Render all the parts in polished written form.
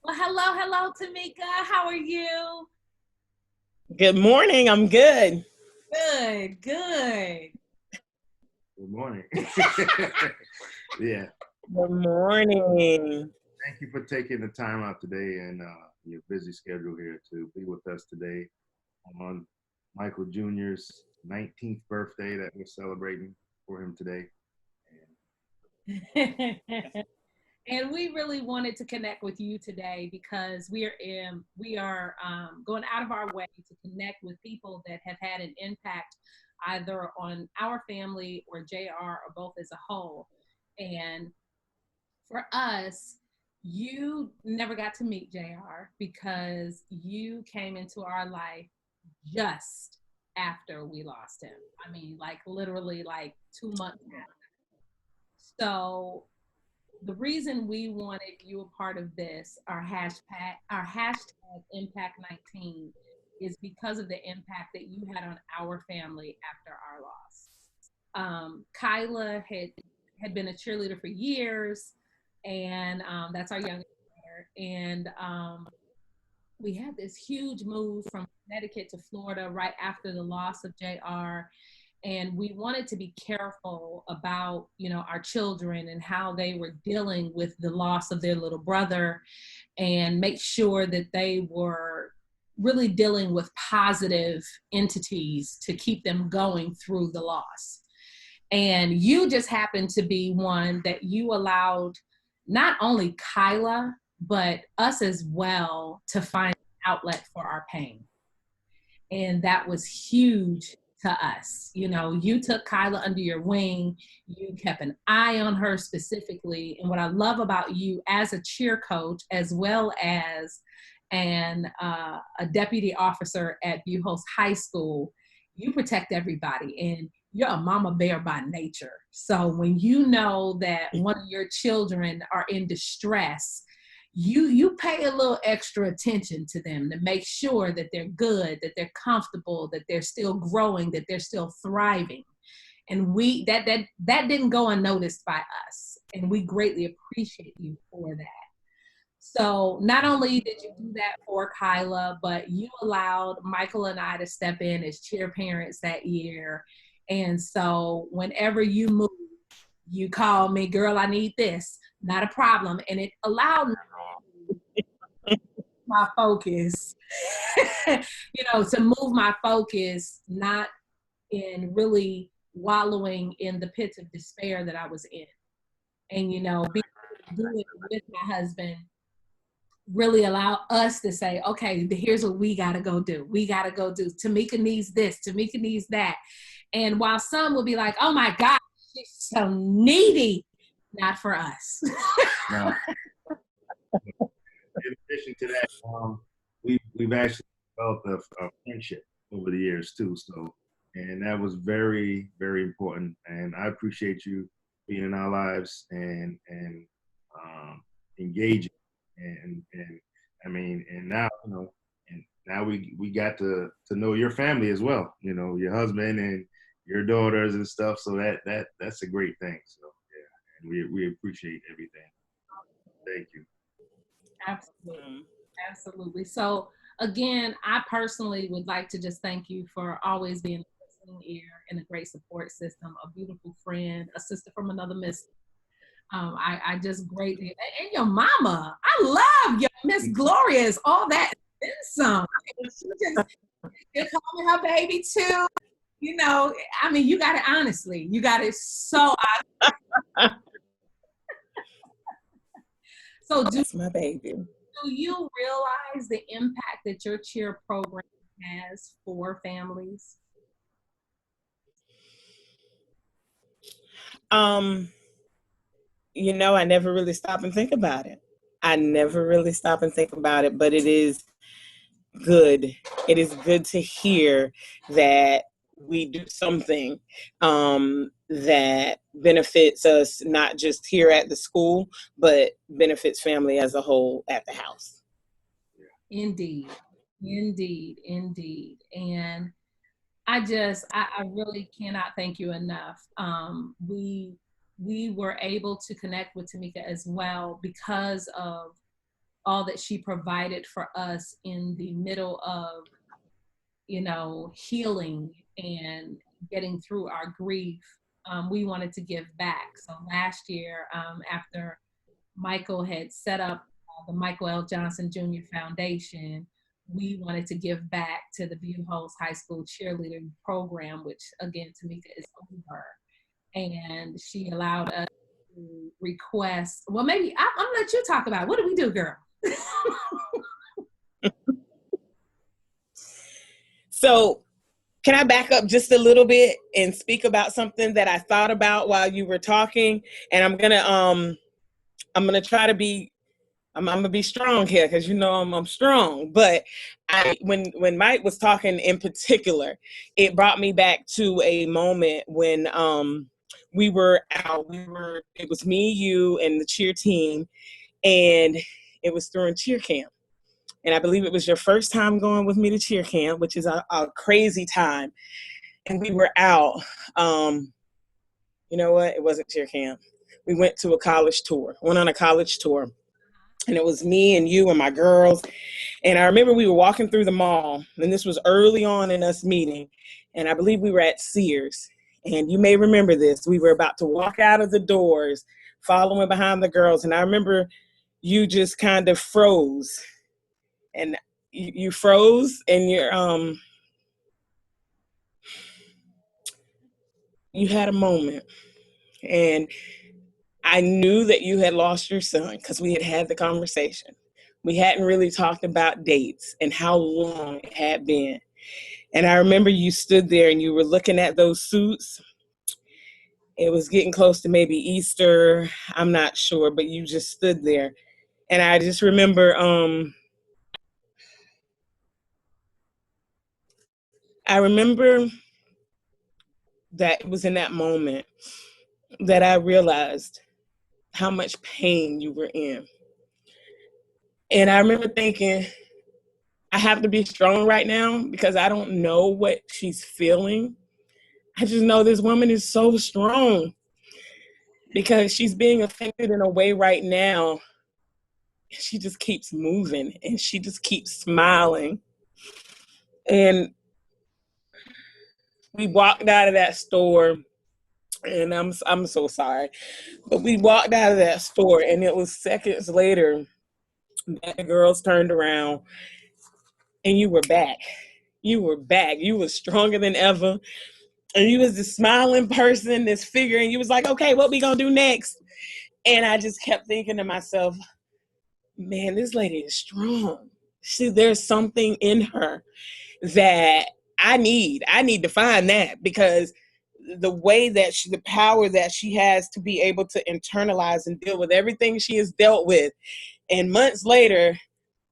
Well, hello, Teameika. How are you? Good morning. I'm good. Good, good. Good morning. Yeah. Good morning. Thank you for taking the time out today and your busy schedule here to be with us today on Michael Jr.'s 19th birthday that we're celebrating for him today. And we really wanted to connect with you today because we are going out of our way to connect with people that have had an impact either on our family or JR or both as a whole. And for us, you never got to meet JR because you came into our life just after we lost him. I mean, like literally like 2 months after. So the reason we wanted you a part of this, our hashtag Impact 19, is because of the impact that you had on our family after our loss. Kyla had been a cheerleader for years, and that's our youngest daughter. And we had this huge move from Connecticut to Florida right after the loss of JR, and we wanted to be careful about our children and how they were dealing with the loss of their little brother, and make sure that they were really dealing with positive entities to keep them going through the loss. And you just happened to be one that you allowed not only Kyla but us as well to find an outlet for our pain, and that was huge to us. You took Kyla under your wing. You kept an eye on her specifically. And what I love about you as a cheer coach, as well as a deputy officer at Buchholz High School, you protect everybody. And you're a mama bear by nature. So when you know that one of your children are in distress, you pay a little extra attention to them to make sure that they're good, that they're comfortable, that they're still growing, that they're still thriving. And we that didn't go unnoticed by us, and we greatly appreciate you for that. So not only did you do that for Kyla, but you allowed Michael and I to step in as cheer parents that year. And so whenever you move, you call me, girl, I need this. Not a problem. And it allowed my focus, to move my focus, not in really wallowing in the pits of despair that I was in. And, being able to do it with my husband really allow us to say, okay, here's what we got to go do. We got to go do. Teameika needs this. Teameika needs that. And while some will be like, oh my God, she's so needy, not for us. Now, in addition to that, we've actually developed a friendship over the years too. So, and that was very, very important. And I appreciate you being in our lives and engaging. And I mean, and now and now we got to know your family as well. Your husband and your daughters and stuff. So that's a great thing. So yeah, and we appreciate everything. Thank you. Absolutely. Absolutely. So again, I personally would like to just thank you for always being a listening ear and a great support system, a beautiful friend, a sister from another mister. I just greatly, and your mama, I love your Miss Glorious, all that and some. And she just, you call me her baby too. I mean, you got it honestly. You got it so. So That's my baby. do you realize the impact that your cheer program has for families? Um, I never really stop and think about it. I never really stop and think about it, but it is good. It is good to hear that we do something that benefits us, not just here at the school, but benefits family as a whole at the house. Indeed, indeed, indeed. And I really cannot thank you enough. We were able to connect with Teameika as well because of all that she provided for us in the middle of, you know, healing and getting through our grief. We wanted to give back. So last year, after Michael had set up the Michael L. Johnson Jr. Foundation, we wanted to give back to the Buchholz High School cheerleading program, which again, Teameika is over. And she allowed us to request, well, maybe I'm gonna let you talk about it. What do we do, girl? So can I back up just a little bit and speak about something that I thought about while you were talking? And I'm gonna try to be, I'm gonna be strong here because you know I'm strong. But when Mike was talking in particular, it brought me back to a moment when we were out. It was me, you, and the cheer team, and it was during cheer camp. And I believe it was your first time going with me to cheer camp, which is a crazy time. And we were out. You know what? It wasn't cheer camp. We went to a college tour, went on a college tour. And it was me and you and my girls. And I remember we were walking through the mall, and this was early on in us meeting. And I believe we were at Sears. And you may remember this. We were about to walk out of the doors, following behind the girls. And I remember you just kind of froze. And you froze, and you had a moment. And I knew that you had lost your son because we had had the conversation. We hadn't really talked about dates and how long it had been. And I remember you stood there and you were looking at those suits. It was getting close to maybe Easter. I'm not sure, but you just stood there. And I just remember, that it was in that moment that I realized how much pain you were in. And I remember thinking, I have to be strong right now because I don't know what she's feeling. I just know this woman is so strong because she's being affected in a way right now. She just keeps moving and she just keeps smiling. And we walked out of that store, and I'm so sorry, but we walked out of that store, and it was seconds later that the girls turned around and you were back. You were back. You were stronger than ever. And you was this smiling person, this figure, and you was like, okay, what we gonna do next? And I just kept thinking to myself, man, this lady is strong. There's something in her that I need to find that, because the way that the power that she has to be able to internalize and deal with everything she has dealt with. And months later,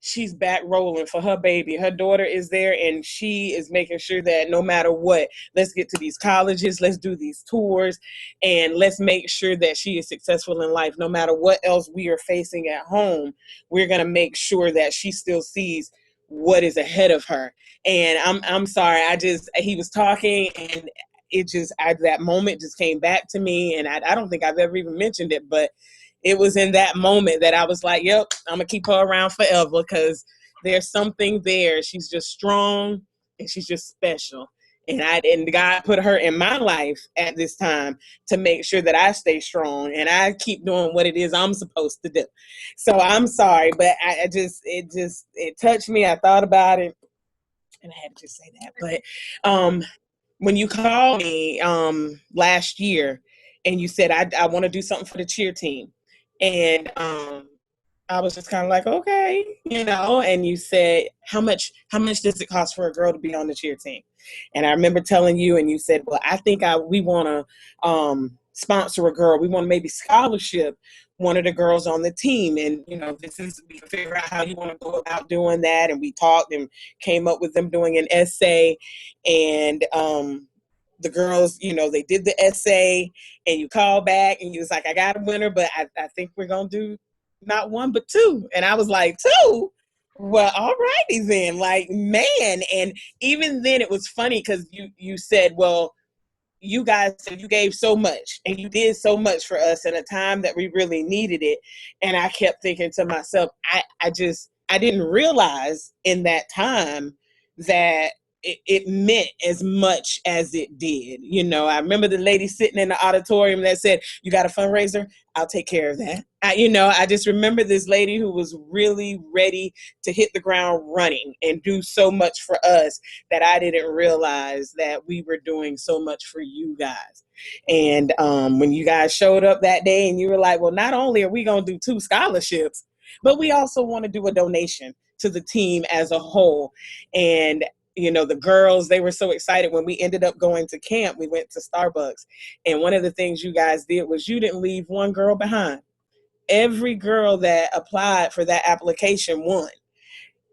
she's back rolling for her baby. Her daughter is there, and she is making sure that no matter what, let's get to these colleges, let's do these tours, and let's make sure that she is successful in life. No matter what else we are facing at home, we're going to make sure that she still sees what is ahead of her. And I'm sorry, he was talking, and that moment just came back to me, and I don't think I've ever even mentioned it, but it was in that moment that I was like, yep, I'm going to keep her around forever because there's something there. She's just strong and she's just special. And God put her in my life at this time to make sure that I stay strong and I keep doing what it is I'm supposed to do. So I'm sorry, but it touched me. I thought about it and I had to just say that. But when you called me last year and you said, I want to do something for the cheer team. And I was just kind of like, okay, and you said, how much does it cost for a girl to be on the cheer team? And I remember telling you, and you said, well, I think we want to sponsor a girl. We want to maybe scholarship one of the girls on the team. And, we can figure out how you want to go about doing that. And we talked and came up with them doing an essay. And the girls, they did the essay, and you called back and you was like, I got a winner, but I think we're going to do not one, but two. And I was like, two? Well, all righty then, like, man. And even then it was funny because you said, well, you guys said you gave so much and you did so much for us in a time that we really needed it. And I kept thinking to myself, I didn't realize in that time that it meant as much as it did. You know, I remember the lady sitting in the auditorium that said, "You got a fundraiser? I'll take care of that." I just remember this lady who was really ready to hit the ground running and do so much for us that I didn't realize that we were doing so much for you guys. And when you guys showed up that day and you were like, well, not only are we going to do 2 scholarships, but we also want to do a donation to the team as a whole. And the girls, they were so excited when we ended up going to camp. We went to Starbucks. And one of the things you guys did was you didn't leave one girl behind. Every girl that applied for that application won.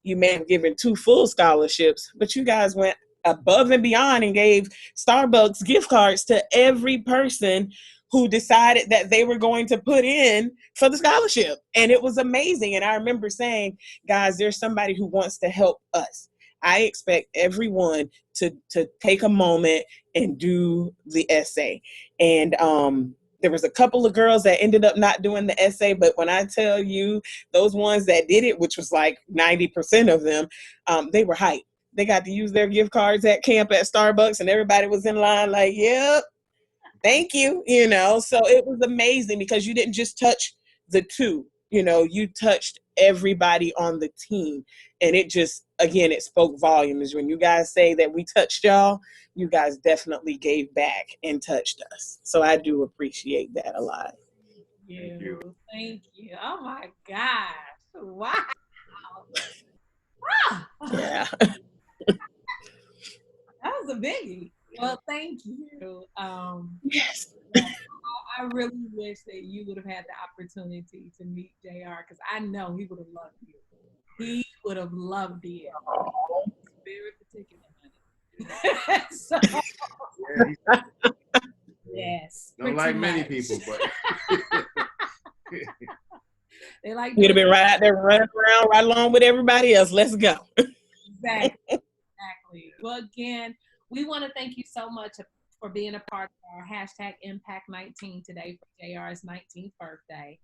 You may have given 2 full scholarships, but you guys went above and beyond and gave Starbucks gift cards to every person who decided that they were going to put in for the scholarship. And it was amazing. And I remember saying, guys, there's somebody who wants to help us. I expect everyone to take a moment and do the essay. And there was a couple of girls that ended up not doing the essay, but when I tell you, those ones that did it, which was like 90% of them, they were hyped. They got to use their gift cards at camp at Starbucks, and everybody was in line like, yep, thank you. So it was amazing because you didn't just touch the 2, you touched everybody on the team. And it just, again, it spoke volumes. When you guys say that we touched y'all, you guys definitely gave back and touched us. So I do appreciate that a lot. Thank you. Thank you. Oh my gosh. Wow. Yeah. That was a biggie. Well, thank you. Yes. I really wish that you would have had the opportunity to meet JR because I know he would have loved you. He would have loved it. He's very particular, honey. So, yes. Don't like many people, but they like. You'd have been right out there running around right along with everybody else. Let's go. Exactly. Well, again, we want to thank you so much for being a part of our hashtag Impact 19 today for JR's 19th birthday.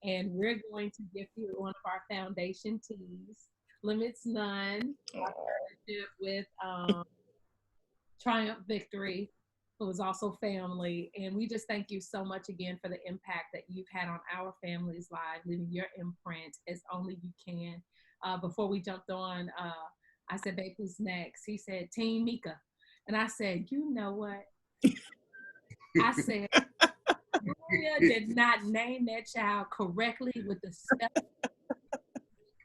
And we're going to gift you one of our foundation teas, Limits None, our partnership with Triumph Victory, who is also family. And we just thank you so much again for the impact that you've had on our family's lives, leaving your imprint as only you can. Before we jumped on, I said, babe, who's next? He said, Teameika. And I said, you know what? I said, Gloria did not name that child correctly with the step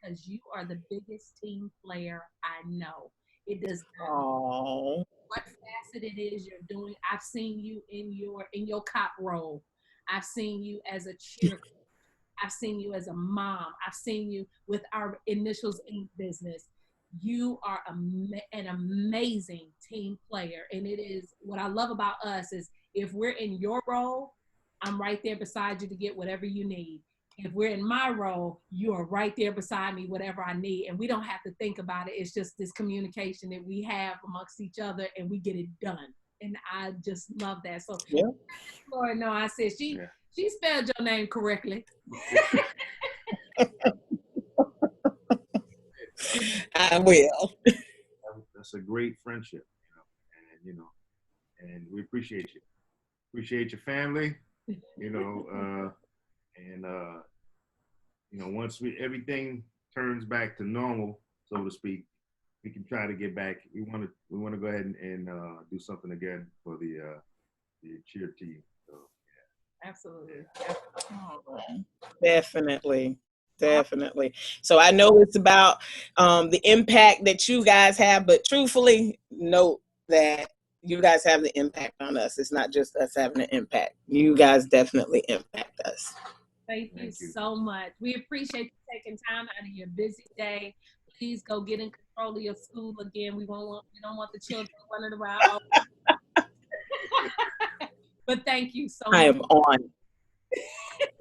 because you are the biggest team player I know. It does not matter what facet it is you're doing. I've seen you in your cop role. I've seen you as a cheer coach. I've seen you as a mom. I've seen you with our Initials Inc. business. You are an amazing team player. And it is what I love about us is if we're in your role, I'm right there beside you to get whatever you need. If we're in my role, you are right there beside me, whatever I need. And we don't have to think about it. It's just this communication that we have amongst each other and we get it done. And I just love that. So, yeah. Lord, no, I said she spelled your name correctly. I will. That's a great friendship, and we appreciate you. Appreciate your family, once everything turns back to normal, so to speak, we can try to get back. We want to go ahead and do something again for the cheer team. So, yeah. Absolutely. Definitely. So I know it's about the impact that you guys have, but truthfully, note that you guys have the impact on us. It's not just us having an impact. You guys definitely impact us. Thank you so much. We appreciate you taking time out of your busy day. Please go get in control of your school again. We don't want the children running around. But thank you so much. I am on.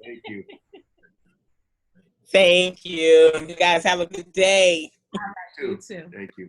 Thank you. Thank you. You guys have a good day. All right, you too. Thank you.